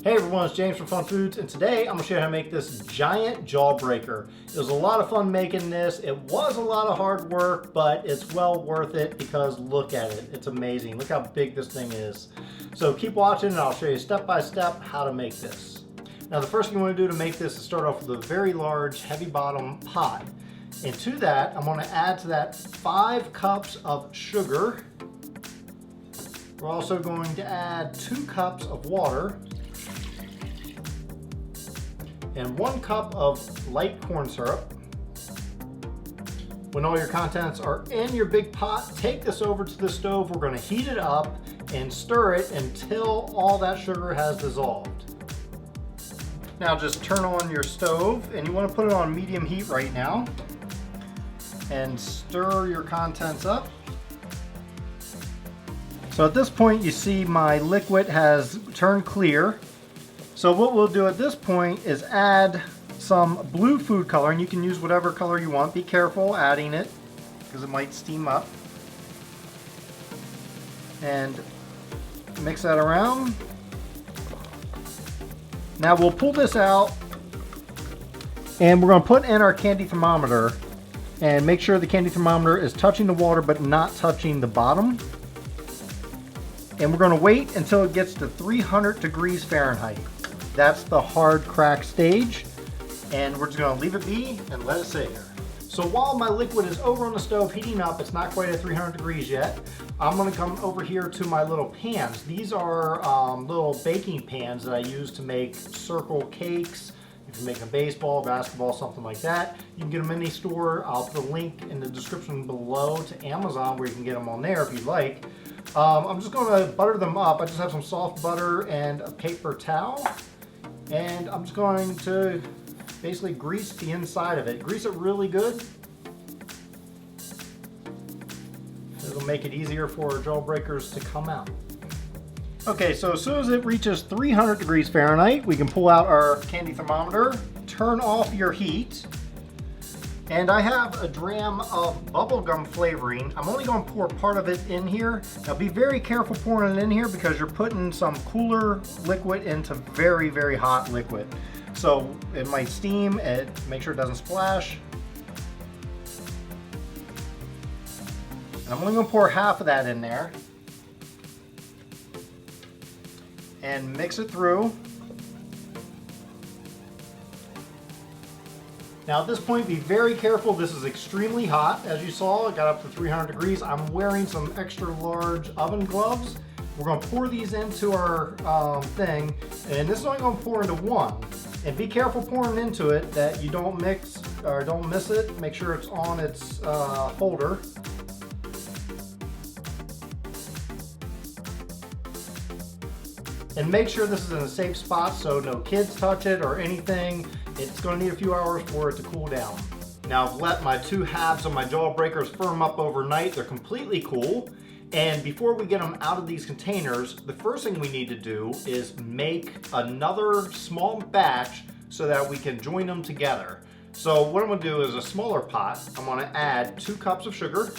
Hey everyone, it's James from FunFoods, and today I'm going to show you how to make this giant Jawbreaker. It was a lot of fun making this. It was a lot of hard work, but it's well worth it because look at it. It's amazing. Look how big this thing is. So keep watching and I'll show you step by step how to make this. Now the first thing you want to do to make this is start off with a very large heavy bottom pot. And to that, I'm going to add to that 5 cups of sugar. We're also going to add 2 cups of water and 1 cup of light corn syrup. When all your contents are in your big pot, take this over to the stove. We're going to heat it up and stir it until all that sugar has dissolved. Now just turn on your stove, and you want to put it on medium heat right now and stir your contents up. So at this point you see my liquid has turned clear. So what we'll do at this point is add some blue food color, and you can use whatever color you want. Be careful adding it because it might steam up. And mix that around. Now we'll pull this out and we're going to put in our candy thermometer and make sure the candy thermometer is touching the water but not touching the bottom. And we're going to wait until it gets to 300 degrees Fahrenheit. That's the hard crack stage, and we're just going to leave it be and let it sit here. So while my liquid is over on the stove heating up, it's not quite at 300 degrees yet, I'm going to come over here to my little pans. These are little baking pans that I use to make circle cakes. If you're making a baseball, basketball, something like that, you can get them in any store. I'll put a link in the description below to Amazon where you can get them on there if you'd like. I'm just going to butter them up. I just have some soft butter and a paper towel. And I'm just going to basically grease the inside of it. Grease it really good. It'll make it easier for Jawbreakers to come out. Okay, so as soon as it reaches 300 degrees Fahrenheit, we can pull out our candy thermometer, turn off your heat, and I have a dram of bubblegum flavoring. I'm only going to pour part of it in here. Now be very careful pouring it in here because you're putting some cooler liquid into very, very hot liquid. So it might steam, and make sure it doesn't splash. And I'm only going to pour half of that in there and mix it through. Now at this point, be very careful. This is extremely hot. As you saw, it got up to 300 degrees. I'm wearing some extra large oven gloves. We're going to pour these into our thing, and this is only going to pour into one. And be careful pouring into it that you don't mix or don't miss it. Make sure it's on its holder. And make sure this is in a safe spot so no kids touch it or anything. It's going to need a few hours for it to cool down. Now I've let my 2 halves of my Jawbreakers firm up overnight. They're completely cool. And before we get them out of these containers, the first thing we need to do is make another small batch so that we can join them together. So what I'm going to do is a smaller pot. I'm going to add 2 cups of sugar.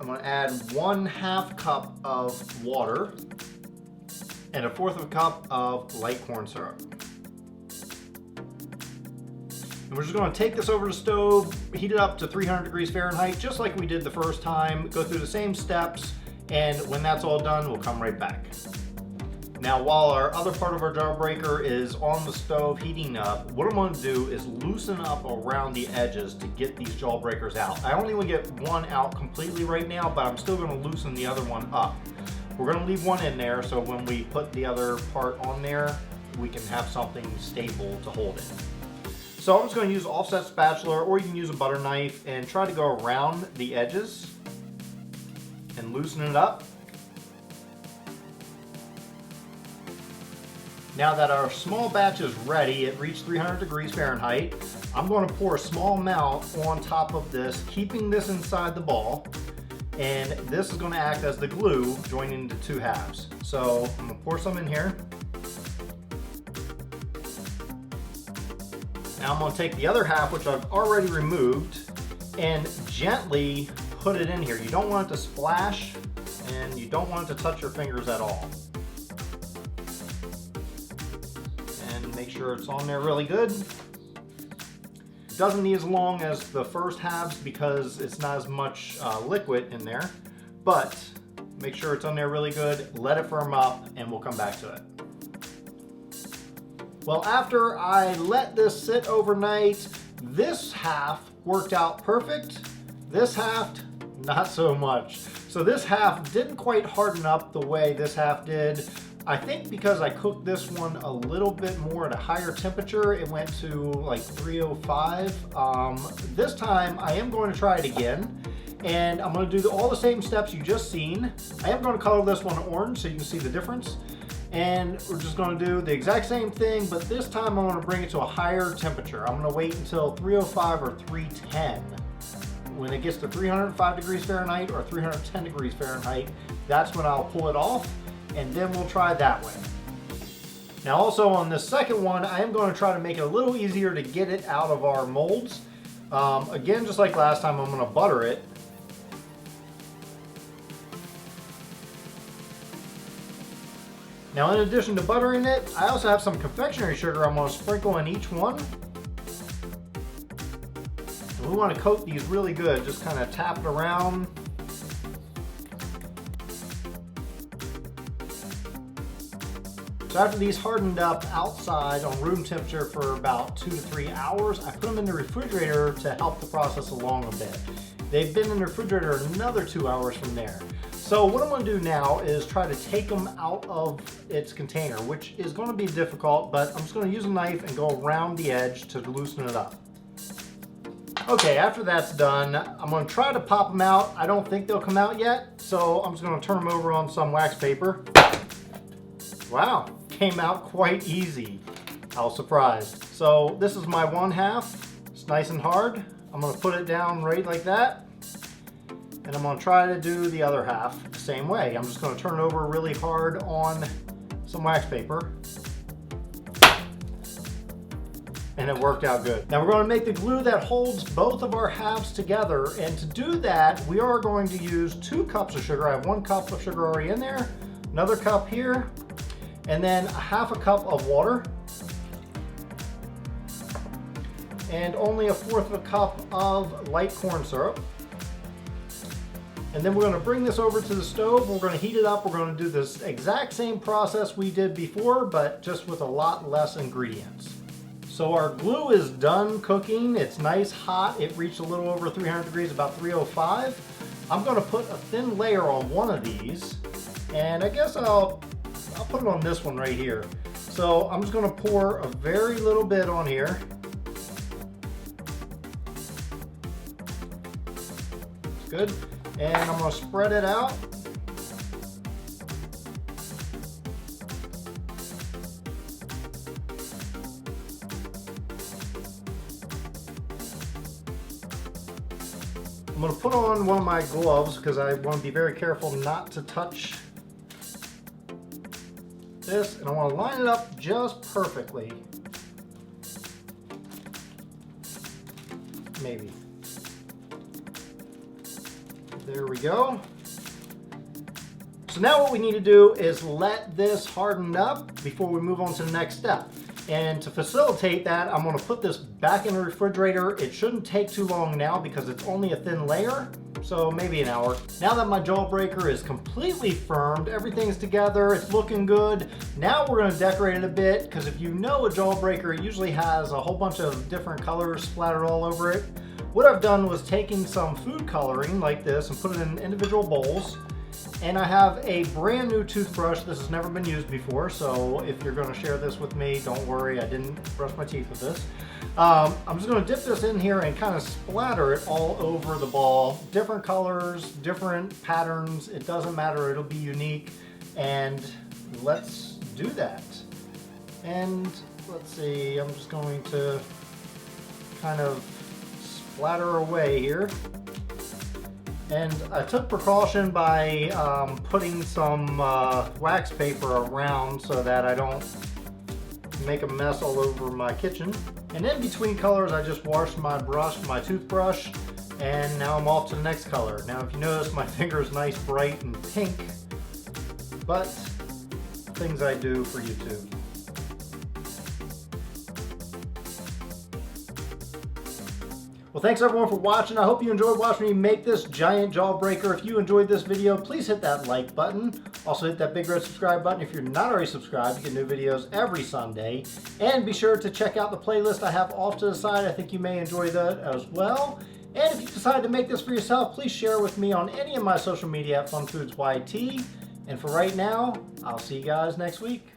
I'm going to add 1/2 cup of water and 1/4 cup of light corn syrup. And we're just going to take this over to the stove, heat it up to 300 degrees Fahrenheit, just like we did the first time. Go through the same steps, and when that's all done, we'll come right back. Now, while our other part of our Jawbreaker is on the stove heating up, what I'm going to do is loosen up around the edges to get these Jawbreakers out. I only want to get one out completely right now, but I'm still going to loosen the other one up. We're going to leave one in there so when we put the other part on there, we can have something stable to hold it. So I'm just going to use an offset spatula, or you can use a butter knife, and try to go around the edges and loosen it up. Now that our small batch is ready, it reached 300 degrees Fahrenheit, I'm going to pour a small amount on top of this, keeping this inside the ball. And this is going to act as the glue joining the 2 halves. So I'm going to pour some in here. Now I'm going to take the other half, which I've already removed, and gently put it in here. You don't want it to splash, and you don't want it to touch your fingers at all. make sure it's on there really good. It doesn't need as long as the first halves because it's not as much liquid in there, but make sure it's on there really good, let it firm up, and we'll come back to it. Well, after I let this sit overnight, this half worked out perfect. This half, not so much. So this half didn't quite harden up the way this half did. I think because I cooked this one a little bit more at a higher temperature, it went to like 305. This time I am going to try it again, and I'm going to do all the same steps you just seen. I am going to color this one orange so you can see the difference. And we're just going to do the exact same thing, but this time I'm going to bring it to a higher temperature. I'm going to wait until 305 or 310. When it gets to 305 degrees Fahrenheit or 310 degrees Fahrenheit, that's when I'll pull it off, and then we'll try that way. Now also on this second one, I am going to try to make it a little easier to get it out of our molds. Again, just like last time, I'm going to butter it. Now in addition to buttering it, I also have some confectionery sugar I'm going to sprinkle in each one. And we want to coat these really good, just kind of tap it around. So after these hardened up outside on room temperature for about 2 to 3 hours, I put them in the refrigerator to help the process along a bit. They've been in the refrigerator another 2 hours from there. So what I'm going to do now is try to take them out of its container, which is going to be difficult, but I'm just going to use a knife and go around the edge to loosen it up. Okay, after that's done, I'm going to try to pop them out. I don't think they'll come out yet, so I'm just going to turn them over on some wax paper. Wow, came out quite easy. I was surprised. So this is my one half. It's nice and hard. I'm going to put it down right like that. And I'm going to try to do the other half the same way. I'm just going to turn it over really hard on some wax paper. And it worked out good. Now we're going to make the glue that holds both of our halves together. And to do that, we are going to use 2 cups of sugar. I have 1 cup of sugar already in there, another cup here, and then ½ cup of water. And only 1/4 cup of light corn syrup. And then we're going to bring this over to the stove. We're going to heat it up. We're going to do this exact same process we did before, but just with a lot less ingredients. So our glue is done cooking. It's nice hot. It reached a little over 300 degrees, about 305. I'm going to put a thin layer on one of these, and I guess I'll put it on this one right here. So I'm just going to pour a very little bit on here. Good. And I'm going to spread it out. I'm going to put on one of my gloves because I want to be very careful not to touch this, and I want to line it up just perfectly. Maybe. There we go. So now what we need to do is let this harden up before we move on to the next step. And to facilitate that, I'm going to put this back in the refrigerator. It shouldn't take too long now because it's only a thin layer, so maybe an hour. Now that my Jawbreaker is completely firmed, everything's together, it's looking good. Now we're going to decorate it a bit, because if you know a Jawbreaker, it usually has a whole bunch of different colors splattered all over it. What I've done was taking some food coloring like this and put it in individual bowls. And I have a brand new toothbrush. This has never been used before, so if you're going to share this with me, don't worry, I didn't brush my teeth with this. I'm just going to dip this in here and kind of splatter it all over the ball. Different colors, different patterns, it doesn't matter, it'll be unique. And let's do that. And let's see, I'm just going to kind of splatter away here. And I took precaution by putting some wax paper around so that I don't make a mess all over my kitchen. And in between colors, I just washed my toothbrush, and now I'm off to the next color. Now if you notice, my finger is nice, bright, and pink, but things I do for YouTube. Well, thanks everyone for watching. I hope you enjoyed watching me make this giant jawbreaker. If you enjoyed this video, please hit that like button. Also hit that big red subscribe button if you're not already subscribed to get new videos every Sunday. And be sure to check out the playlist I have off to the side. I think you may enjoy that as well. And if you decide to make this for yourself, please share with me on any of my social media at FunFoodsYT. And for right now, I'll see you guys next week.